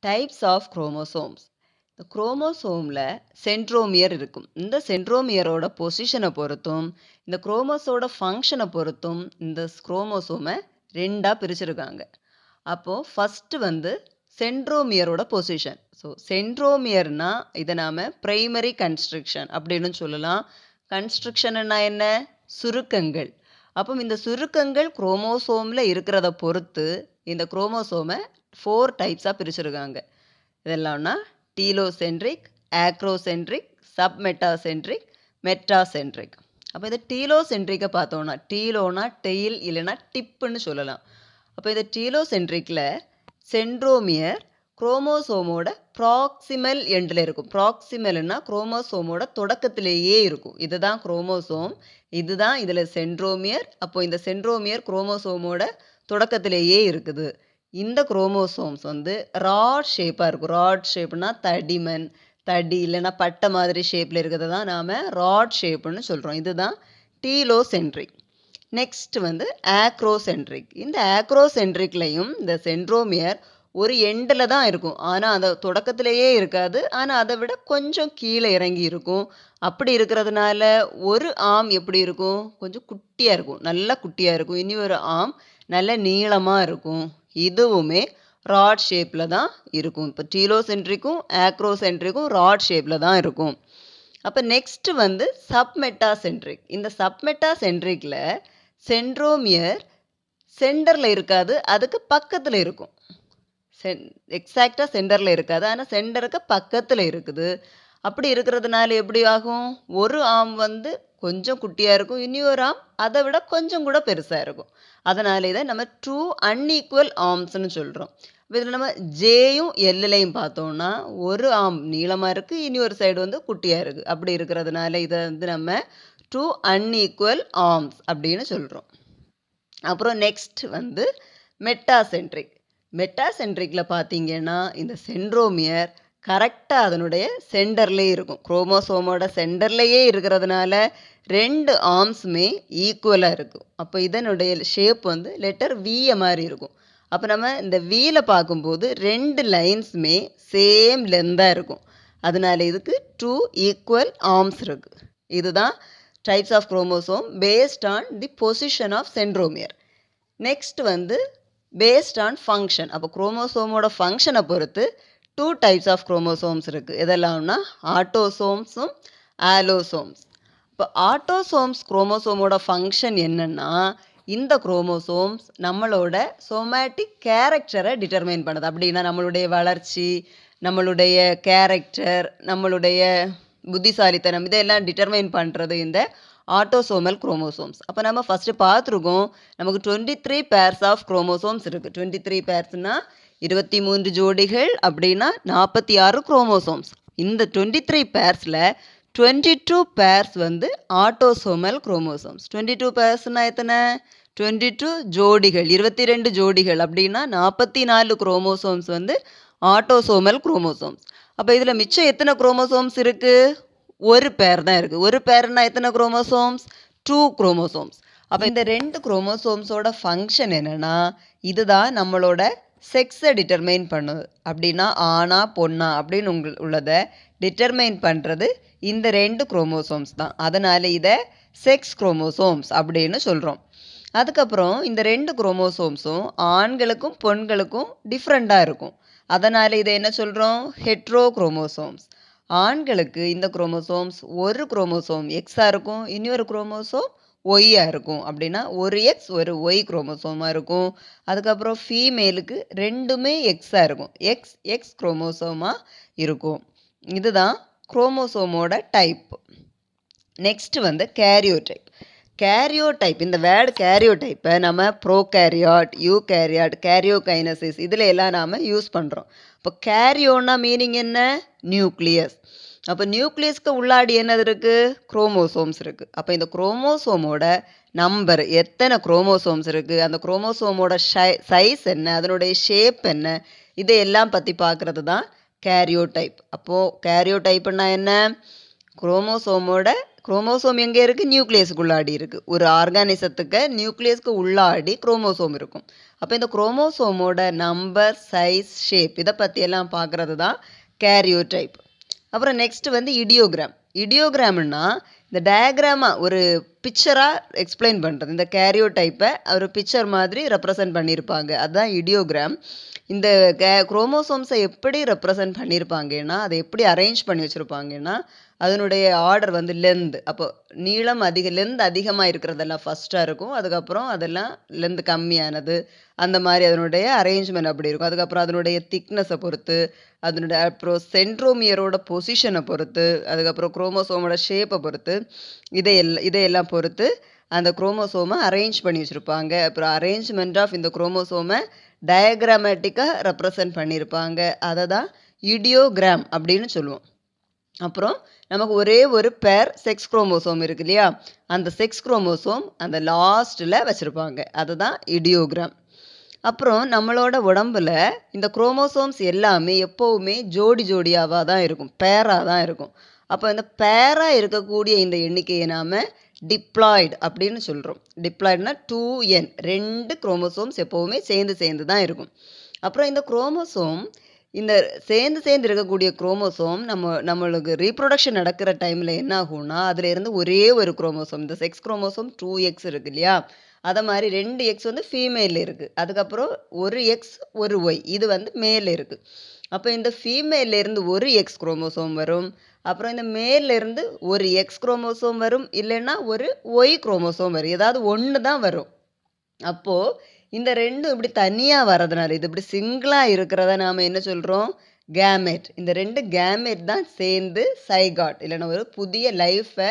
Types of chromosomes. இந்த குரோமோசோமில் centromere இருக்கும். இந்த சென்ட்ரோமியரோட பொசிஷனை பொறுத்தும் இந்த குரோமோஸோட ஃபங்க்ஷனை பொறுத்தும் இந்த குரோமோசோமை ரெண்டாக பிரிச்சிருக்காங்க. அப்போது ஃபஸ்ட்டு சென்ட்ரோமியரோட பொசிஷன். ஸோ சென்ட்ரோமியர்னா இதை நாம் பிரைமரி கன்ஸ்ட்ரக்ஷன் அப்படின்னு சொல்லலாம். கன்ஸ்ட்ரக்ஷன்னா என்ன? சுருக்கங்கள். அப்போ இந்த சுருக்கங்கள் குரோமோசோமில் இருக்கிறத பொறுத்து இந்த குரோமோசோமை 4 டைப்ஸாக பிரிச்சிருக்காங்க. இதெல்லாம்னா டீலோசென்ட்ரிக், ஆக்ரோசென்ட்ரிக், சப்மெட்டாசென்ட்ரிக், மெட்டாசென்ட்ரிக். அப்போ இந்த டீலோசென்ட்ரிக்கை பார்த்தோன்னா டீலோனா டெயில் இல்லைன்னா டிப்புன்னு சொல்லலாம். அப்போ இந்த டீலோசென்ட்ரிக்கில் சென்ட்ரோமியர் குரோமோசோமோட ப்ராக்சிமல் எண்டில் இருக்கும். ப்ராக்சிமல்னா குரோமோசோமோட தொடக்கத்திலேயே இருக்கும். இதுதான் குரோமோசோம், இதுதான் இதில் சென்ட்ரோமியர். அப்போ இந்த சென்ட்ரோமியர் குரோமோசோமோட தொடக்கத்திலேயே இருக்குது. இந்த குரோமோசோம்ஸ் ராட் ஷேப்பாக இருக்கும். ராட் ஷேப்னா தடிமன், தடி இல்லைன்னா பட்டை மாதிரி ஷேப்பில் இருக்கிறத தான் நாம் ராட் ஷேப்புன்னு சொல்கிறோம். இதுதான் டீலோசென்ட்ரிக். Next acrocentric. இந்த ஆக்ரோசென்ட்ரிக்லையும் இந்த சென்ட்ரோமியர் ஒரு எண்டில் தான் இருக்கும். ஆனால் அந்த தொடக்கத்திலேயே இருக்காது. ஆனால் அதை விட கொஞ்சம் கீழே இறங்கி இருக்கும். அப்படி இருக்கிறதுனால ஒரு ஆம் எப்படி இருக்கும்? கொஞ்சம் குட்டியாக இருக்கும், நல்லா குட்டியாக இருக்கும். இனி ஒரு ஆம் நல்ல நீளமாக இருக்கும். இதுவுமே ராட் ஷேப்பில் தான் இருக்கும். இப்போ டீலோசென்ட்ரிக்கும் ஆக்ரோசென்ட்ரிக்கும் ராட் ஷேப்பில் தான் இருக்கும். அப்போ நெக்ஸ்ட்டு சப்மெட்டாசென்ட்ரிக். இந்த சப்மெட்டாசென்ட்ரிக்கில் சென்ட்ரோமியர் சென்டரில் இருக்காது, அதுக்கு பக்கத்தில் இருக்கும். எக்ஸாக்டாக சென்டரில் இருக்காது, ஆனால் சென்டருக்கு பக்கத்தில் இருக்குது. அப்படி இருக்கிறதுனால எப்படி ஆகும்? ஒரு ஆம் கொஞ்சம் குட்டியாக இருக்கும், இனி ஒரு ஆம் அதை விட கொஞ்சம் கூட பெருசாக இருக்கும். அதனால இதை நம்ம 2 அன்ஈக்குவல் ஆர்ம்ஸ்னு சொல்கிறோம். இதில் நம்ம ஜேயும் எல்லையும் பார்த்தோம்னா ஒரு ஆம் நீளமாக இருக்குது, இனி ஒரு சைடு குட்டியாக இருக்குது. அப்படி இருக்கிறதுனால இதை நம்ம 2 அன்ஈக்குவல் ஆர்ம்ஸ் அப்படின்னு சொல்கிறோம். அப்புறம் நெக்ஸ்ட் மெட்டாசென்ட்ரிக். மெட்டாசென்ட்ரிக்கில் பார்த்தீங்கன்னா இந்த சென்ட்ரோமியர் கரெக்டாக அதனுடைய சென்டர்லேயே இருக்கும். குரோமோசோமோட சென்டர்லேயே இருக்கிறதுனால 2 ஆர்ம்ஸுமே ஈக்குவலாக இருக்கும். அப்போ இதனுடைய ஷேப் லெட்டர் வியை மாதிரி இருக்கும். அப்போ நம்ம இந்த வியில் பார்க்கும்போது 2 லைன்ஸுமே சேம் லென்த்தாக இருக்கும். அதனால இதுக்கு 2 ஈக்குவல் ஆர்ம்ஸ் இருக்குது. இதுதான் types of chromosome based on the position of centromere. Next based on function. அப்போ குரோமோசோமோட ஃபங்க்ஷனை பொறுத்து 2 டைப்ஸ் ஆஃப் குரோமோசோம்ஸ் இருக்குது. இதெல்லாம்னா ஆட்டோசோம்ஸும் ஆலோசோம்ஸ். இப்போ ஆட்டோசோம்ஸ் குரோமோசோமோட ஃபங்க்ஷன் என்னென்னா இந்த குரோமோசோம்ஸ் நம்மளோட சோமேட்டிக் கேரக்டரை டிட்டர்மைன் பண்ணுது. அப்படின்னா நம்மளுடைய வளர்ச்சி, நம்மளுடைய கேரக்டர், நம்மளுடைய புத்திசாலித்தனம் இதெல்லாம் டிட்டர்மைன் பண்ணுறது இந்த ஆட்டோசோமல் குரோமோசோம்ஸ். அப்போ நம்ம ஃபஸ்ட்டு பார்த்துருக்கோம், நமக்கு 23 பேர்ஸ் ஆஃப் குரோமோசோம்ஸ் இருக்குது. 23 பேர்ஸ்னால் 23 ஜோடிகள், அப்படின்னா 46 குரோமோசோம்ஸ். இந்த 23 பேர்ஸில் 22 பேர்ஸ் ஆட்டோசோமல் குரோமோசோம்ஸ். 22 பேர்ஸ்னால் எத்தனை? 22 ஜோடிகள், 22 ஜோடிகள், அப்படின்னா 44 குரோமோசோம்ஸ் ஆட்டோசோமல் குரோமோசோம்ஸ். அப்போ இதில் மிச்சம் எத்தனை குரோமோசோம்ஸ் இருக்குது? ஒரு பேர் தான் இருக்குது. ஒரு பேர்னா எத்தனை குரோமோசோம்ஸ்? 2 குரோமோசோம்ஸ். அப்போ இந்த 2 குரோமோசோம்ஸோட ஃபங்க்ஷன் என்னென்னா இதுதான் நம்மளோட செக்ஸை டிட்டர்மைன் பண்ணுது. அப்படின்னா ஆணா பொண்ணா அப்படின்னு உள்ளதை டிட்டர்மைன் பண்ணுறது இந்த 2 குரோமோசோம்ஸ் தான். அதனால் இதை செக்ஸ் குரோமோசோம்ஸ் அப்படின்னு சொல்கிறோம். அதுக்கப்புறம் இந்த 2 குரோமோசோம்ஸும் ஆண்களுக்கும் பெண்களுக்கும் டிஃப்ரெண்ட்டாக இருக்கும். அதனால் இதை என்ன சொல்கிறோம்? Hetero chromosomes. ஆண்களுக்கு இந்த குரோமோசோம்ஸ் ஒரு குரோமோசோம் எக்ஸாக இருக்கும், இன்னொரு குரோமோசோம் ஒய்யாக இருக்கும். அப்படின்னா ஒரு எக்ஸ் ஒரு ஒய் குரோமோசோமாக இருக்கும். அதுக்கப்புறம் ஃபீமேலுக்கு ரெண்டுமே எக்ஸாக இருக்கும், எக்ஸ் எக்ஸ் குரோமோசோமாக இருக்கும். இதுதான் குரோமோசோமோட டைப். Next karyotype. கேரியோடைப், இந்த வேர்டு கேரியோடைப்பை நம்ம ப்ரோகேரியாட், யூகேரியாட், கேரியோகைனசிஸ் இதில் எல்லாம் நாம் யூஸ் பண்ணுறோம். இப்போ கேரியோன்னா மீனிங் என்ன? நியூக்ளியஸ். அப்போ நியூக்ளியஸ்க்கு உள்ளாடி என்னது இருக்குது? குரோமோசோம்ஸ் இருக்குது. அப்போ இந்த குரோமோசோமோட நம்பர், எத்தனை குரோமோசோம்ஸ் இருக்குது, அந்த குரோமோசோமோட சைஸ் என்ன, அதனுடைய ஷேப் என்ன, இதையெல்லாம் பற்றி பார்க்குறது தான் கேரியோடைப். அப்போது கேரியோடைப்புன்னா என்ன? குரோமோசோமோட குரோமோசோம் எங்கே இருக்குது? நியூக்ளியஸுக்குள்ளாடி இருக்குது. ஒரு ஆர்கானிசத்துக்கு நியூக்ளியஸ்க்கு உள்ளாடி குரோமோசோம் இருக்கும். அப்போ இந்த குரோமோசோமோட நம்பர், சைஸ், ஷேப் இதை பற்றியெல்லாம் பார்க்குறது தான் கேரியோடைப். அப்புறம் நெக்ஸ்ட் வந்து இடியோகிராம். இடியோகிராம்னா இந்த டயக்ராமாக ஒரு பிக்சராக எக்ஸ்பிளைன் பண்ணுறது. இந்த கேரியோடைப்பை ஒரு பிக்சர் மாதிரி ரெப்ரசன்ட் பண்ணியிருப்பாங்க. அதுதான் இடியோகிராம். இந்த குரோமோசோம்ஸை எப்படி ரெப்ரசன்ட் பண்ணியிருப்பாங்கன்னா, அதை எப்படி அரேஞ்ச் பண்ணி வச்சுருப்பாங்கன்னா, அதனுடைய ஆர்டர் வந்து லென்த். அப்போ நீளம் லென்த் அதிகமாக இருக்கிறதெல்லாம் ஃபஸ்ட்டாக இருக்கும். அதுக்கப்புறம் அதெல்லாம் லென்த் கம்மியானது, அந்த மாதிரி அதனுடைய அரேஞ்ச்மெண்ட் அப்படி இருக்கும். அதுக்கப்புறம் அதனுடைய திக்னஸை பொறுத்து, அதனுடைய அப்புறம் சென்ட்ரோமியரோட பொசிஷனை பொறுத்து, அதுக்கப்புறம் குரோமோசோமோட ஷேப்பை பொறுத்து, இதையெல்லாம் பொறுத்து அந்த குரோமோசோமை அரேஞ்ச் பண்ணி வச்சுருப்பாங்க. அப்புறம் அரேஞ்ச்மெண்ட் ஆஃப் இந்த குரோமோசோமை டயக்ராமேட்டிக்காக ரெப்ரசன்ட் பண்ணியிருப்பாங்க. அதை தான் இடியோகிராம் அப்படின்னு சொல்லுவோம். அப்புறம் நமக்கு ஒரே ஒரு பேர் செக்ஸ் குரோமோசோம் இருக்கு இல்லையா, அந்த செக்ஸ் குரோமோசோம் அந்த லாஸ்ட்டில் வச்சுருப்பாங்க. அதுதான் இடியோகிராம். அப்புறம் நம்மளோட உடம்புல இந்த குரோமோசோம்ஸ் எல்லாமே எப்போவுமே ஜோடி ஜோடியாவாக தான் இருக்கும், பேராக தான் இருக்கும். அப்போ இந்த பேராக இருக்கக்கூடிய இந்த எண்ணிக்கையை நாம் டிப்ளாய்டு அப்படின்னு சொல்கிறோம். டிப்ளாய்டுனா 2n, 2 குரோமோசோம்ஸ் எப்போவுமே சேர்ந்து தான் இருக்கும். அப்புறம் இந்த குரோமோசோம் இந்த சேர்ந்து இருக்கக்கூடிய குரோமோசோம் நம்மளுக்கு ரீப்ரொடக்ஷன் நடக்கிற டைமில் என்ன ஆகும்னா, அதில் இருந்து ஒரே ஒரு குரோமோசோம், இந்த செக்ஸ் குரோமோசோம் 2x இருக்கு இல்லையா, அதை மாதிரி 2x வந்து ஃபீமேலில் இருக்குது. அதுக்கப்புறம் ஒரு எக்ஸ் ஒரு ஒய், இது வந்து மேல் இருக்குது. அப்போ இந்த ஃபீமேலேருந்து ஒரு எக்ஸ் குரோமோசோம் வரும். அப்புறம் இந்த மேலேருந்து ஒரு எக்ஸ் குரோமோசோம் வரும், இல்லைன்னா ஒரு ஒய் குரோமோசோம் வரும். ஏதாவது ஒன்று தான் வரும். அப்போது இந்த ரெண்டும் இப்படி தனியாக வர்றதுனால, இது இப்படி சிங்கிளாக இருக்கிறத நாம் என்ன சொல்கிறோம்? கேமெட். இந்த 2 கேமெட் தான் சேர்ந்து சைகாட், இல்லைன்னா ஒரு புதிய லைஃப்பை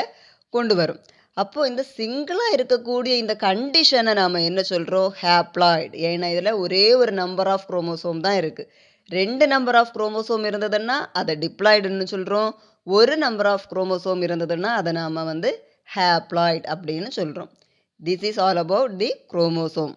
கொண்டு வரும். அப்போது இந்த சிங்கிளாக இருக்கக்கூடிய இந்த கண்டிஷனை நாம் என்ன சொல்கிறோம்? ஹேப்ளாய்டு. ஏன்னா இதில் ஒரே ஒரு நம்பர் ஆஃப் குரோமோசோம் தான் இருக்குது. 2 நம்பர் ஆஃப் குரோமோசோம் இருந்ததுன்னா அதை டிப்ளாய்டுன்னு சொல்கிறோம். ஒரு நம்பர் ஆஃப் குரோமோசோம் இருந்ததுன்னா அதை நாம் வந்து ஹேப்ளாய்டு அப்படின்னு சொல்கிறோம். This is all about the chromosome.